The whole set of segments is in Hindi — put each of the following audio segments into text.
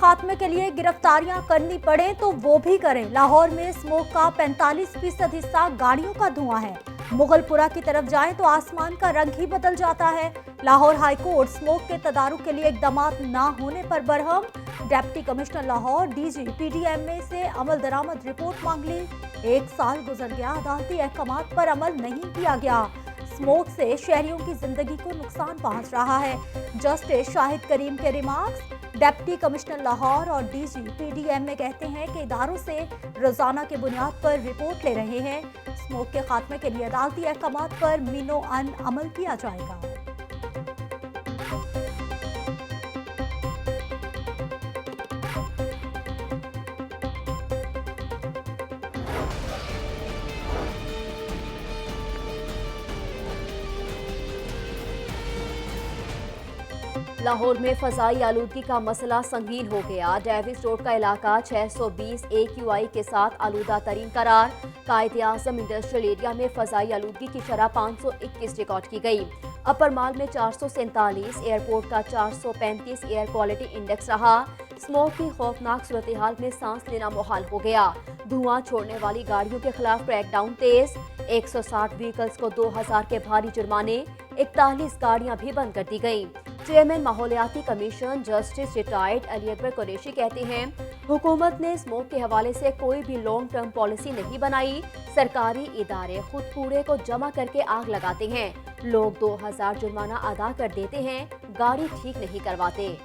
खात्मे के लिए गिरफ्तारियां करनी पड़े तो वो भी करें। लाहौर में स्मोक का 45% हिस्सा गाड़ियों का धुआं है। मुगलपुरा की तरफ जाएं तो आसमान का रंग ही बदल जाता है। लाहौर हाईकोर्ट स्मोक के तदारुक के लिए इकदामात न होने पर Barham. Deputy commissioner Lahore DG PDMA से अमल दरामद रिपोर्ट मांग ली। 1 साल गुजर गया, अदालती अहकामात पर अमल नहीं किया गया। स्मोक से शहरियों की जिंदगी को नुकसान पहुंच रहा है। जस्टिस शाहिद करीम के रिमार्क्स। डिप्टी कमिश्नर लाहौर और डीजी पीडीएमए कहते हैं कि इदारों से रोजाना की बुनियाद पर रिपोर्ट ले रहे हैं। स्मोक के खात्मे के लिए अदालती अहकामात पर मीनो अन अमल किया जाएगा। लाहौर में फजाई आलूदगी का मसला संगीन हो गया। डेविस रोड का इलाका 620 AQI के साथ आलूदा तरीन करार। कायद-ए-आज़म इंडस्ट्रियल एरिया में फजाई आलूदगी की शरह 521 रिकॉर्ड की गई। अपर माल में 447, एयरपोर्ट का 435 एयर क्वालिटी इंडेक्स रहा। स्मोक की खौफनाक सूरत हाल में सांस लेना मुहाल हो गया। धुआं छोड़ने वाली गाड़ियों के खिलाफ क्रैकडाउन तेज। 160 व्हीकल्स को 2000 के भारी जुर्माने। 41 गाड़ियां भी बंद कर दी गयी। चेयरमैन माहौलियाती commission justice retired Ali Akbar Qureshi कहते हैं, हुकूमत ने स्मोक के हवाले से कोई भी लॉन्ग टर्म पॉलिसी नहीं बनाई। सरकारी इदारे खुद कूड़े को जमा करके आग लगाते हैं। लोग 2000 जुर्माना अदा कर देते हैं, गाड़ी ठीक नहीं करवाते।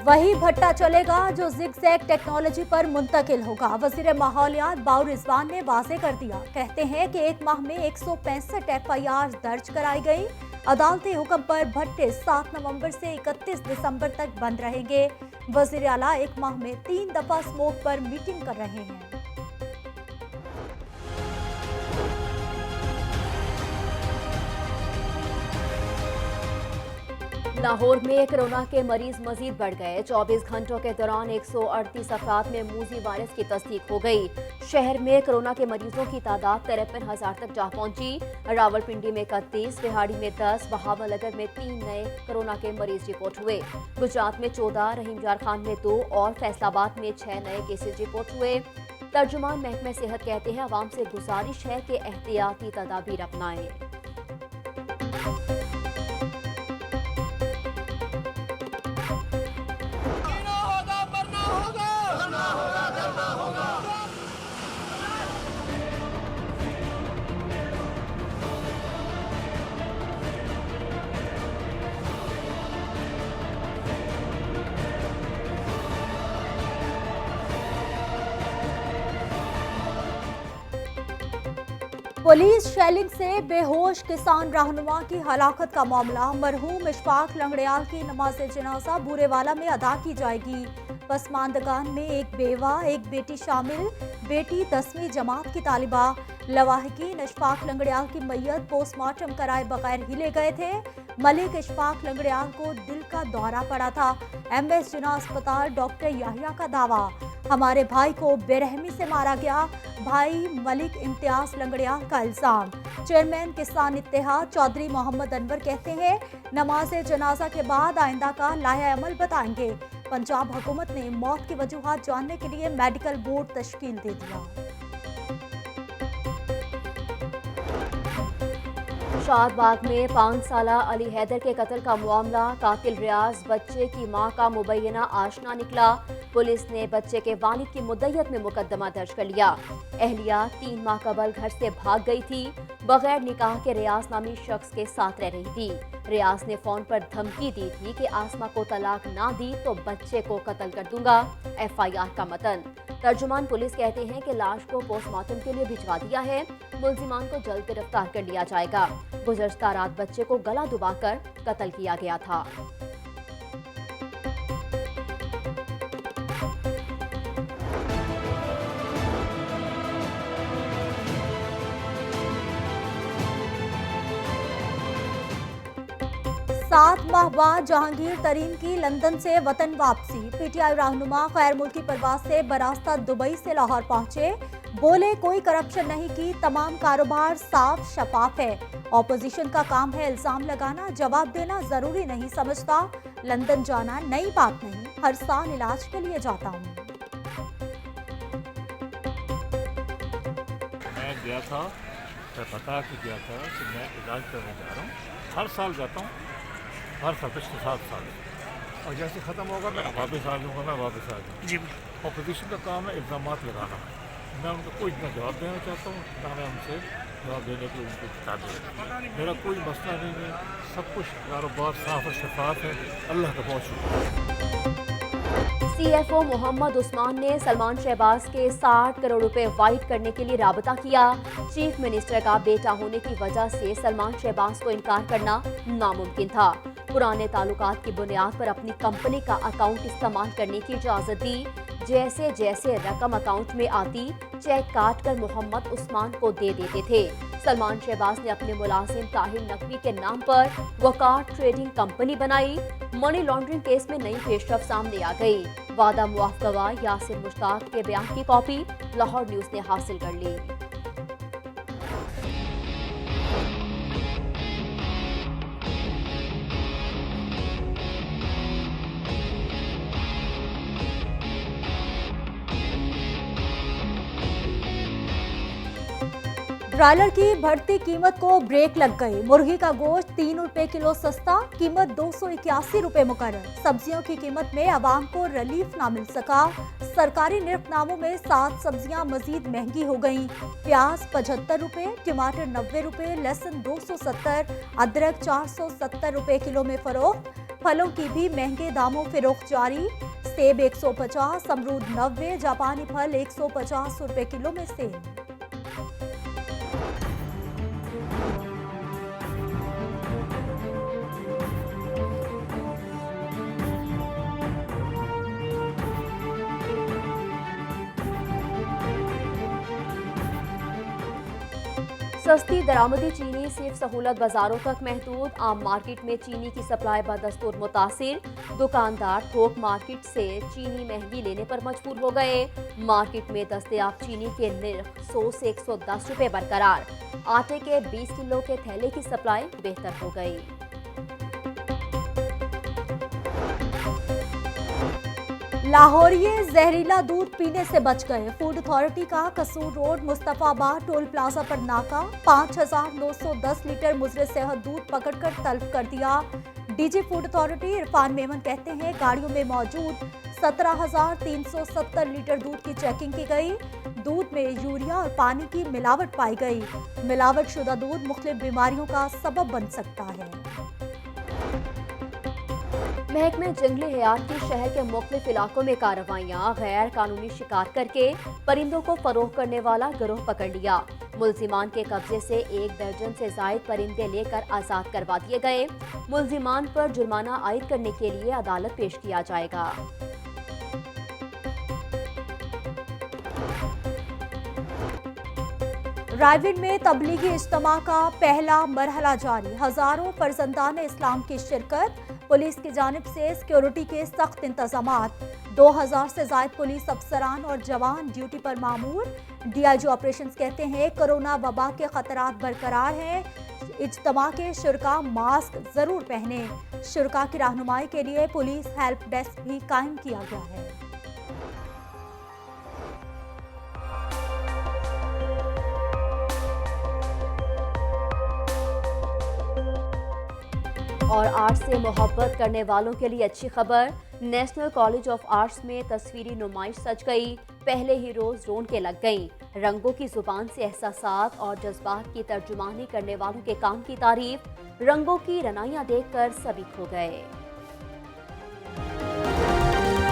वही भट्टा चलेगा जो जिगजैग टेक्नोलॉजी पर मुंतकिल होगा। वजीर माहौलियात बाउर रिजवान ने वाजे कर दिया। कहते हैं कि 1 माह में 165 FIR दर्ज कराई गई। अदालती हुक्म पर भट्टे 7 नवंबर से 31 दिसंबर तक बंद रहेंगे। वजीर आला 1 माह में 3 दफा स्मोक पर मीटिंग कर रहे हैं। लाहौर में कोरोना के मरीज मजीद बढ़ गए। 24 घंटों के दौरान 138 अफराद में मूजी वायरस की तस्दीक हो गई। शहर में कोरोना के मरीजों की तादाद 53,000 तक जा पहुंची। रावलपिंडी में 31, रिहाड़ी में 10, बहावलनगर में 3 नए कोरोना के मरीज रिपोर्ट हुए। गुजरात में 14, रहीमयार खान में 2 और फैसलाबाद में 6 नए केसेज रिपोर्ट हुए। तर्जुमान महकमे सेहत कहते हैं, आवाम से गुजारिश है कि एहतियाती तदाबीर अपनाएं। पुलिस शेलिंग से बेहोश किसान रहनुमा की हलाकत का मामला। मरहूम इशफाक लंगड़ियाल की नमाज जनाजा बूरेवाला में अदा की जाएगी। पसमानदगान में एक बेवा, एक बेटी शामिल। बेटी 10वीं जमात की तालिबा। लवाहिकीन इशफाक लंगड़ियाल की मैयत पोस्टमार्टम कराए बगैर ही ले गए थे। मलिक इशफाक लंगड़ियाल को दिल का दौरा पड़ा था। MS जिना अस्पताल डॉक्टर याहिया का दावा, हमारे भाई को बेरहमी से मारा गया। भाई मलिक इम्तियाज लंगड़ियाल का इल्जाम। चेयरमैन किसान इत्तेहाद चौधरी मोहम्मद अनवर कहते हैं, नमाज जनाजा के बाद आइंदा का लाहे अमल बताएंगे। पंजाब हुकूमत ने मौत की वजूहात जानने के लिए मेडिकल बोर्ड तश्कील दे दिया। शादबाग में 5 साला अली हैदर के कत्ल का मामला। कातिल रियाज बच्चे की मां का मुबैना आशना निकला। पुलिस ने बच्चे के वालिद की मुद्दत में मुकदमा दर्ज कर लिया। अहलिया 3 माह कबल घर से भाग गई थी। बगैर निकाह के रियाज नामी शख्स के साथ रह रही थी। रियाज ने फोन पर धमकी दी थी कि आसमा को तलाक ना दी तो बच्चे को कत्ल कर दूंगा। FIR का मतन। तर्जुमान पुलिस कहते हैं कि लाश को पोस्टमार्टम के लिए भिजवा दिया है। मुल्जिमान को जल्द गिरफ्तार कर लिया जाएगा। गुज़श्ता रात बच्चे को गला दबाकर कत्ल किया गया था। 7 माह बाद जहांगीर तरीन की लंदन से वतन वापसी। PTI रहनुमा गैर मुल्की परवाज से बरास्ता दुबई से लाहौर पहुंचे। बोले कोई करप्शन नहीं की, तमाम कारोबार साफ शफाफ है। ऑपोजिशन का काम है इल्जाम लगाना, जवाब देना जरूरी नहीं समझता। लंदन जाना नई बात नहीं, हर साल इलाज के लिए जाता हूँ। मैं गया था, मैं बता के गया था कि मैं इलाज करने जा रहा हूँ। हर साल जाता हूँ, हर साल पिछले 7 साल, और जैसे ख़त्म होगा मैं वापस आ जाऊँगा, मैं वापस आ जाऊँगा जी। अपोजिशन का काम है इल्ज़ाम लगाना। मैं उनको कोई ना जवाब देना चाहता हूँ, ना मैं उनसे जवाब देने की उनको बता दूँ। मेरा कोई मसला नहीं है, सब कुछ कारोबार साफ और शफाफ है। अल्लाह का बहुत शुक्र। CFO मोहम्मद उस्मान ने सलमान शहबाज के 60 करोड़ रुपए वाइट करने के लिए राबता किया। चीफ मिनिस्टर का बेटा होने की वजह से सलमान शहबाज को इनकार करना नामुमकिन था। पुराने ताल्लुकात की बुनियाद पर अपनी कंपनी का अकाउंट इस्तेमाल करने की इजाजत दी। जैसे जैसे रकम अकाउंट में आती, चेक काट कर मोहम्मद उस्मान को दे देते थे। सलमान शहबाज ने अपने मुलाजिम ताहिर नकवी के नाम पर वकार ट्रेडिंग कंपनी बनाई। मनी लॉन्ड्रिंग केस में नई पेशरफ सामने आ गई। वादा मुआफ गवाह यासिर मुश्ताक के बयान की कॉपी लाहौर न्यूज ने हासिल कर ली। ब्रायलर की बढ़ती कीमत को ब्रेक लग गई। मुर्गी का गोश्त 3 रुपए किलो सस्ता, कीमत 281 रुपए मुकर्रर। सब्जियों की कीमत में आवाम को रिलीफ ना मिल सका। सरकारी निर्खनामों में 7 सब्जियां मजीद महंगी हो गईं। प्याज 75 रुपए, टमाटर 90 रुपए, लहसुन 270, अदरक 470 रुपए किलो में फरोख्त। फलों की भी महंगे दामों फरोख्त जारी। सेब 150, अमरूद 90, जापानी फल 150 रुपए किलो में सेल। सस्ती दरामदी चीनी सिर्फ सहूलत बाजारों तक महदूद। आम मार्केट में चीनी की सप्लाई बदस्तूर मुतासिर। दुकानदार थोक मार्केट से चीनी महंगी लेने पर मजबूर हो गए। मार्केट में दस्तयाब चीनी के निर्ख 100 से 110 रुपए बरकरार। आटे के 20 किलो के थैले की सप्लाई बेहतर हो गई। लाहौरिये जहरीला दूध पीने से बच गए। फूड अथॉरिटी का कसूर रोड मुस्तफाबाद टोल प्लाजा पर नाका। 5910 लीटर मुजरे सेहत दूध पकड़कर तलब कर दिया। DG food authority Irfan Memon कहते हैं गाड़ियों में मौजूद 17,370 लीटर दूध की चेकिंग की गई। दूध में यूरिया और पानी की मिलावट पाई गई। मिलावट शुदा दूध मुख्तलिफ बीमारियों का सबब बन सकता है। महकमे जंगली हयात की शहर के मुख्तलिफ इलाकों में कार्रवाइयाँ। गैर कानूनी शिकार करके परिंदों को फरोख्त करने वाला गिरोह पकड़ लिया। मुल्जिमान के कब्जे से 1 दर्जन से जायद परिंदे लेकर आजाद करवा दिए गए। मुल्जिमान पर जुर्माना आयद करने के लिए अदालत पेश किया जाएगा। रायविंड में तबलीगी इज्तिमा का पहला मरहला जारी। हजारों फर्जंदान इस्लाम की शिरकत। पुलिस की जानिब से सिक्योरिटी के सख्त इंतजामात। 2000 से जायद पुलिस अफसरान और जवान ड्यूटी पर मामूर। DIG ऑपरेशंस कहते हैं कोरोना वबा के खतरात बरकरार हैं। इज्तिमा के शुरका मास्क जरूर पहने। शुरका की रहनुमाई के लिए पुलिस हेल्प डेस्क भी कायम किया गया है। और आर्ट से मोहब्बत करने वालों के लिए अच्छी खबर। नेशनल कॉलेज ऑफ आर्ट्स में तस्वीरी नुमाइश सज गई। पहले ही रोज रौनकें लग गईं। रंगों की जुबान से एहसासात और जज्बात की तर्जुमानी करने वालों के काम की तारीफ। रंगों की रनाइयां देखकर सभी खो गए।